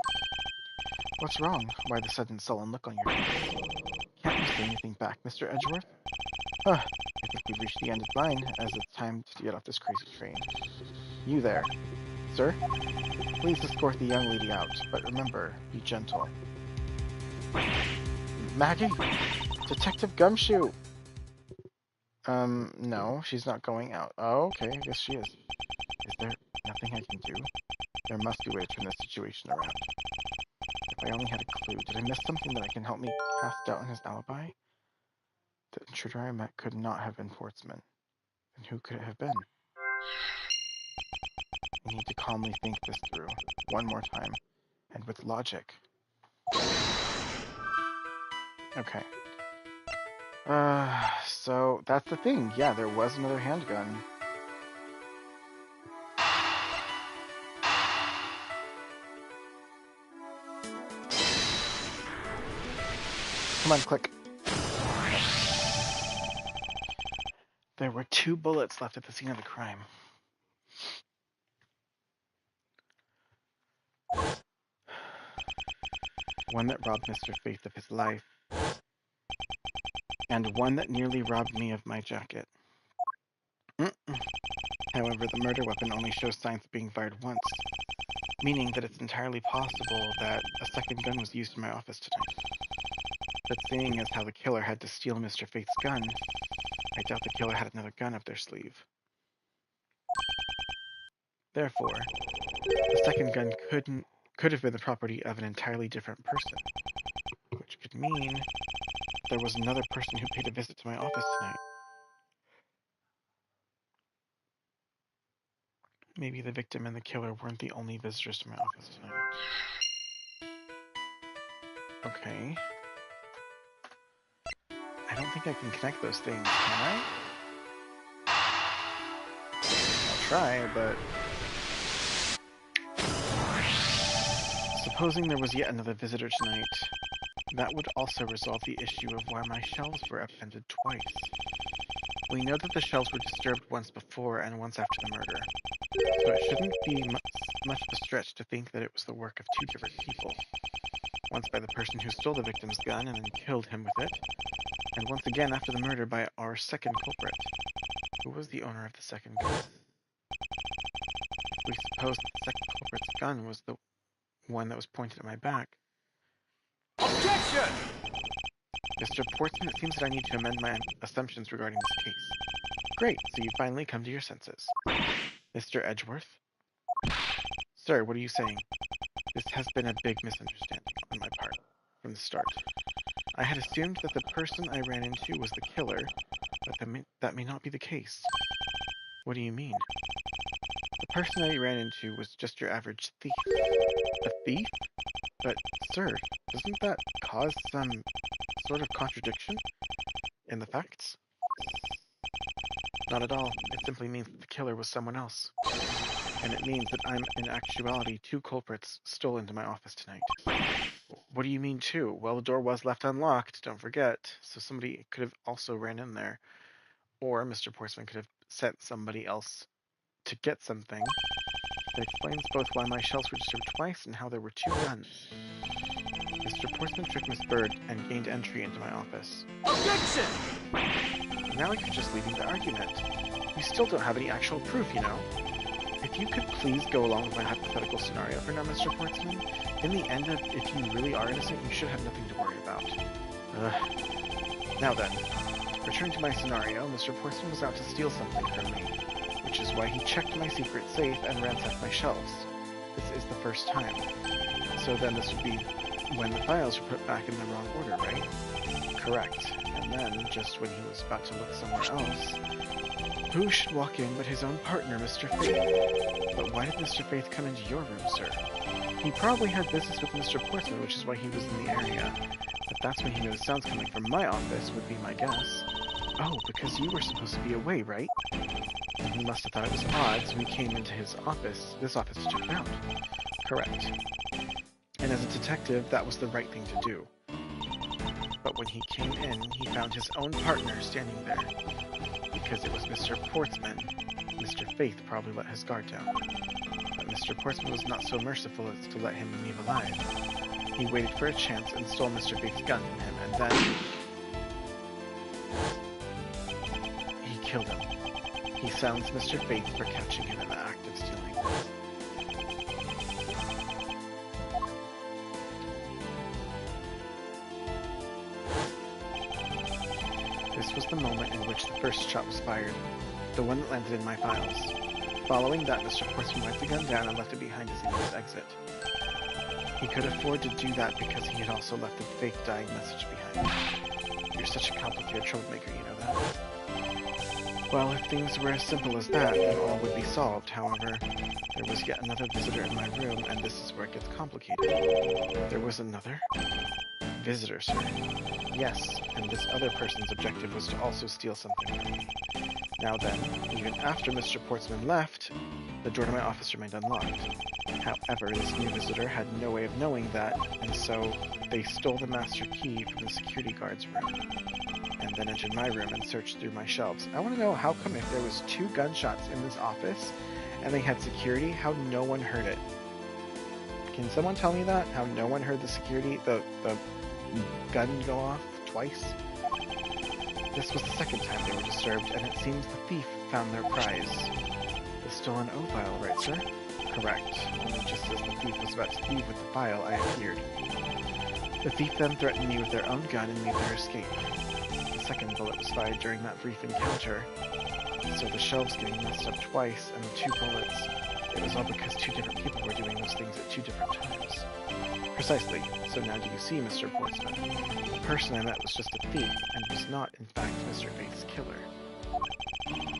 What's wrong? Why the sudden sullen look on your face? Can't you say anything back, Mr. Edgeworth? I think we've reached the end of the line, as it's time to get off this crazy train. You there. Sir? Please escort the young lady out, but remember, be gentle. Maggie? Detective Gumshoe! No, she's not going out. Oh, okay, I guess she is. Is there nothing I can do? There must be a way to turn this situation around. If I only had a clue, did I miss something that can help me cast doubt on his alibi? The intruder I met could not have been Portsman. Then who could it have been? I need to calmly think this through, one more time, and with logic. Okay. So that's the thing. Yeah, there was another handgun. Come on, click. There were 2 bullets left at the scene of the crime. One that robbed Mr. Faith of his life, and one that nearly robbed me of my jacket. However, the murder weapon only shows signs of being fired once. meaning that it's entirely possible that a second gun was used in my office tonight. But seeing as how the killer had to steal Mr. Faith's gun, I doubt the killer had another gun up their sleeve. Therefore, the second gun could have been the property of an entirely different person, which could mean there was another person who paid a visit to my office tonight. Maybe the victim and the killer weren't the only visitors to my office tonight. Okay. I don't think I can connect those things, can I? I'll try, but... Supposing there was yet another visitor tonight, that would also resolve the issue of why my shelves were upended twice. We know that the shelves were disturbed once before and once after the murder, so it shouldn't be much of a stretch to think that it was the work of two different people. Once by the person who stole the victim's gun and then killed him with it, and once again after the murder by our second culprit. Who was the owner of the second gun? We suppose that the second culprit's gun was the one that was pointed at my back. Objection! Mr. Portsman, it seems that I need to amend my assumptions regarding this case. Great, so you finally come to your senses. Mr. Edgeworth? Sir, what are you saying? This has been a big misunderstanding on my part, from the start. I had assumed that the person I ran into was the killer, but that may not be the case. What do you mean? The person I ran into was just your average thief. A thief? But, sir, doesn't that cause some sort of contradiction in the facts? Not at all. It simply means that the killer was someone else. And it means that I'm, in actuality, two culprits stole into my office tonight. What do you mean two? Well, the door was left unlocked, don't forget, so somebody could have also ran in there. Or Mr. Portsman could have sent somebody else to get something. That explains both why my shelves were disturbed twice and how there were two guns. Mr. Portsman tricked Miss Bird and gained entry into my office. Objection! Now you're just leaving the argument. You still don't have any actual proof, you know. If you could please go along with my hypothetical scenario for now, Mr. Portsman. In the end, if you really are innocent, you should have nothing to worry about. Now then, returning to my scenario, Mr. Portsman was out to steal something from me, which is why he checked my secret safe and ransacked my shelves. This is the first time. So then this would be when the files were put back in the wrong order, right? Correct. And then, just when he was about to look somewhere else, who should walk in but his own partner, Mr. Faith? But why did Mr. Faith come into your room, sir? He probably had business with Mr. Portsman, which is why he was in the area. But that's when he noticed sounds coming from my office, would be my guess. Oh, because you were supposed to be away, right? And he must have thought it was odd, so he came into this office to check it out. Correct. And as a detective, that was the right thing to do. But when he came in, he found his own partner standing there. Because it was Mr. Portsman, Mr. Faith probably let his guard down. But Mr. Portsman was not so merciful as to let him leave alive. He waited for a chance and stole Mr. Faith's gun from him, and then... he killed him. He silenced Mr. Faith for catching him in the act of stealing. This was the moment in which the first shot was fired, the one that landed in my files. Following that, Mr. Portsman wiped the gun down and left it behind as he made his exit. He could afford to do that because he had also left a fake dying message behind. You're such a complicated troublemaker, you know that? Well, if things were as simple as that, then all would be solved. However, there was yet another visitor in my room, and this is where it gets complicated. There was another visitor, sir. Yes, and this other person's objective was to also steal something from me. Now then, even after Mr. Portsman left, the door to my office remained unlocked. However, this new visitor had no way of knowing that, and so they stole the master key from the security guard's room, and then entered my room and searched through my shelves. I want to know how come if there was 2 gunshots in this office, and they had security, how no one heard it. Can someone tell me that? How no one heard the security, the gun go off twice? This was the second time they were disturbed, and it seems the thief found their prize. The stolen O file, right, sir? correct. Only just as the thief was about to leave with the file, I appeared. The thief then threatened me with their own gun and made their escape. The second bullet was fired during that brief encounter, so the shelves getting messed up twice, and the 2 bullets, it was all because 2 different people were doing those things at 2 different times. Precisely. So now do you see, Mr. Portsmouth? The person I met was just a thief, and was not, in fact, Mr. Faith's killer.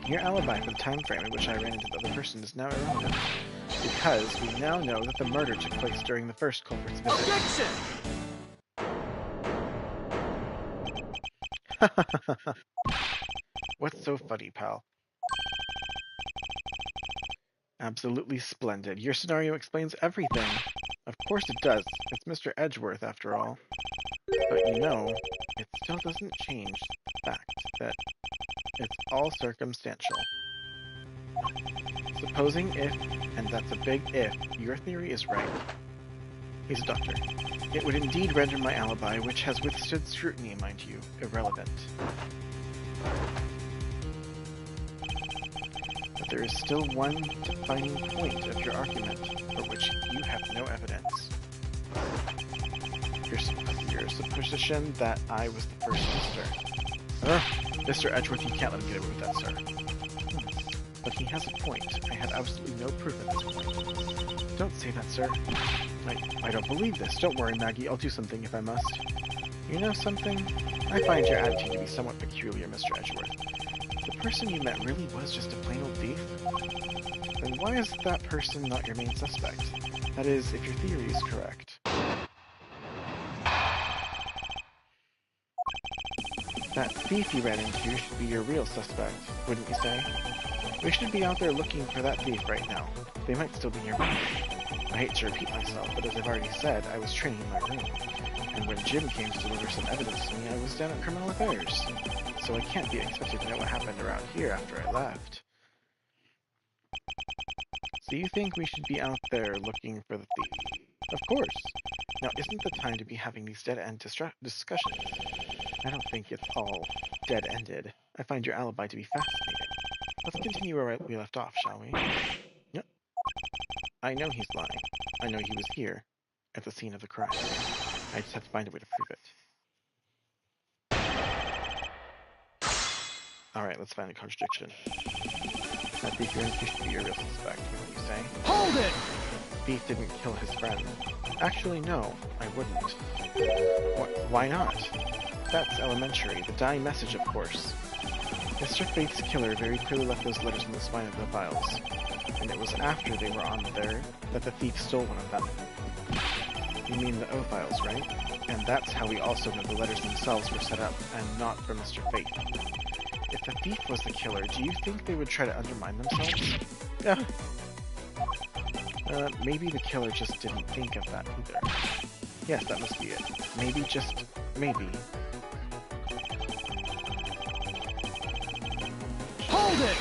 Your alibi for the time frame in which I ran into the other person is now irrelevant, because we now know that the murder took place during the first culprit's visit. Objection! What's so funny, pal? Absolutely splendid. Your scenario explains everything. Of course it does. It's Mr. Edgeworth, after all. But you know, it still doesn't change the fact that it's all circumstantial. Supposing if, and that's a big if, your theory is right. He's a doctor. It would indeed render my alibi, which has withstood scrutiny, mind you, irrelevant. But there is still one defining point of your argument, for which you have no evidence. Your supposition that I was the first Mr. Mr. Edgeworth, you can't let him get away with that, sir. But he has a point. I have absolutely no proof at this point. Don't say that, sir. I don't believe this. Don't worry, Maggie. I'll do something if I must. You know something? I find your attitude to be somewhat peculiar, Mr. Edgeworth. If the person you met really was just a plain old thief, then why is that person not your main suspect? That is, if your theory is correct. That thief you ran into should be your real suspect, wouldn't you say? We should be out there looking for that thief right now. They might still be nearby. I hate to repeat myself, but as I've already said, I was training in my room. And when Jim came to deliver some evidence to me, I was down at Criminal Affairs. So I can't be expected to know what happened around here after I left. So you think we should be out there looking for the thief? Of course. Now, isn't the time to be having these dead-end discussions? I don't think it's all dead-ended. I find your alibi to be fascinating. Let's continue where we left off, shall we? Yep. I know he's lying. I know he was here, at the scene of the crime. I just have to find a way to prove it. Alright, let's find the contradiction. That thief you're in should be your real suspect, wouldn't you say? Hold it! Thief didn't kill his friend. Actually, no, I wouldn't. Why not? That's elementary. The dying message, of course. Mr. Faith's killer very clearly left those letters in the spine of the files, and it was after they were on there that the thief stole one of them. You mean the O files, right? And that's how we also know the letters themselves were set up, and not for Mr. Faith. If the thief was the killer, do you think they would try to undermine themselves? Yeah. Maybe the killer just didn't think of that either. Yes, that must be it. Maybe, just maybe. Hold it!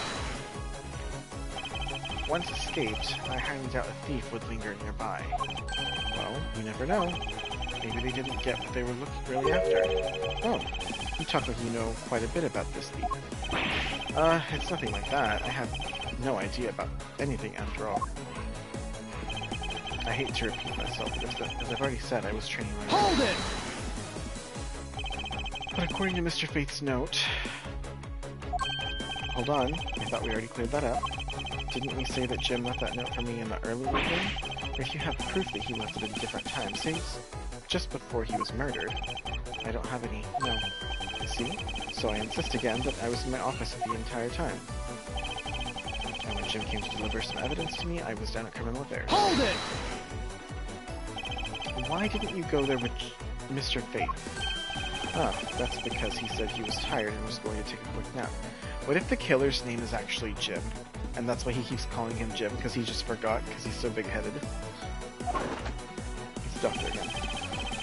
Once escaped, I highly doubt a thief would linger nearby. Well, you never know. Maybe they didn't get what they were really after. Oh, you talk like you know quite a bit about this thief. It's nothing like that. I have no idea about anything after all. I hate to repeat myself, but as I've already said, I was training my... Hold it! But according to Mr. Faith's note... Hold on, I thought we already cleared that up. Didn't we say that Jim left that note for me in the early evening? If you have proof that he left it at a different time, say just before he was murdered. I don't have any, no. See? So I insist again that I was in my office the entire time. And when Jim came to deliver some evidence to me, I was down at Criminal Affairs. Hold it! Why didn't you go there with Mr. Faith? Ah, that's because he said he was tired and was going to take a quick nap. What if the killer's name is actually Jim? And that's why he keeps calling him Jim, because he just forgot, because he's so big-headed. He's a doctor again.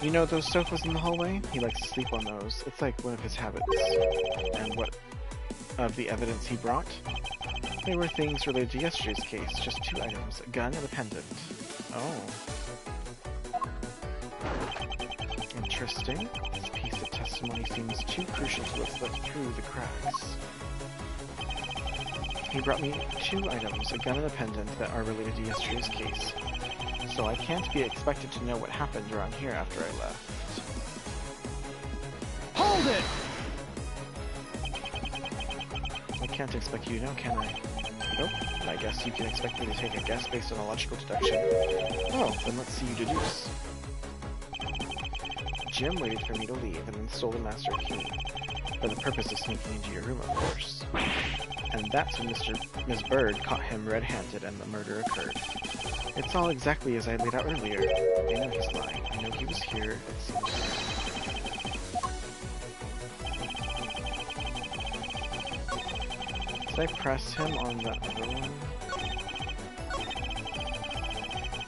You know those sofas in the hallway? He likes to sleep on those. It's like one of his habits. And what of the evidence he brought? They were things related to yesterday's case, just 2 items, a gun and a pendant. Oh. Interesting. This piece of testimony seems too crucial to let slip through the cracks. He brought me 2 items, a gun and a pendant, that are related to yesterday's case. So I can't be expected to know what happened around here after I left. Hold it! I can't expect you to know, can I? Nope. I guess you can expect me to take a guess based on a logical deduction. Oh, then let's see you deduce. Jim waited for me to leave and then stole the master key. For the purpose of sneaking into your room, of course. And that's when Miss Bird caught him red-handed and the murder occurred. It's all exactly as I laid out earlier. I know he's lying. I know he was here at the same time. Did I press him on the other one?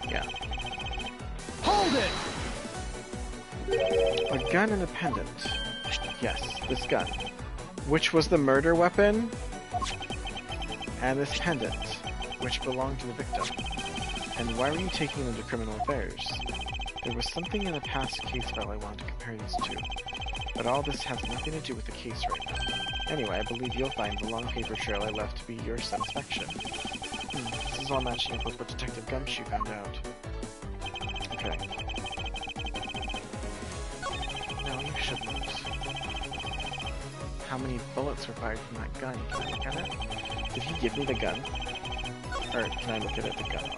Yeah. Hold it! A gun and a pendant. Yes, this gun. Which was the murder weapon? And this pendant, which belonged to the victim. And why were you taking them to criminal affairs? There was something in a past case file I wanted to compare these two. But all this has nothing to do with the case right now. Anyway, I believe you'll find the long paper trail I left to be your satisfaction. This is all matching up with what Detective Gumshoe found out. Okay. Now you shouldn't. How many bullets were fired from that gun? Can I look at it? Did he give me the gun? Or can I look at it, the gun?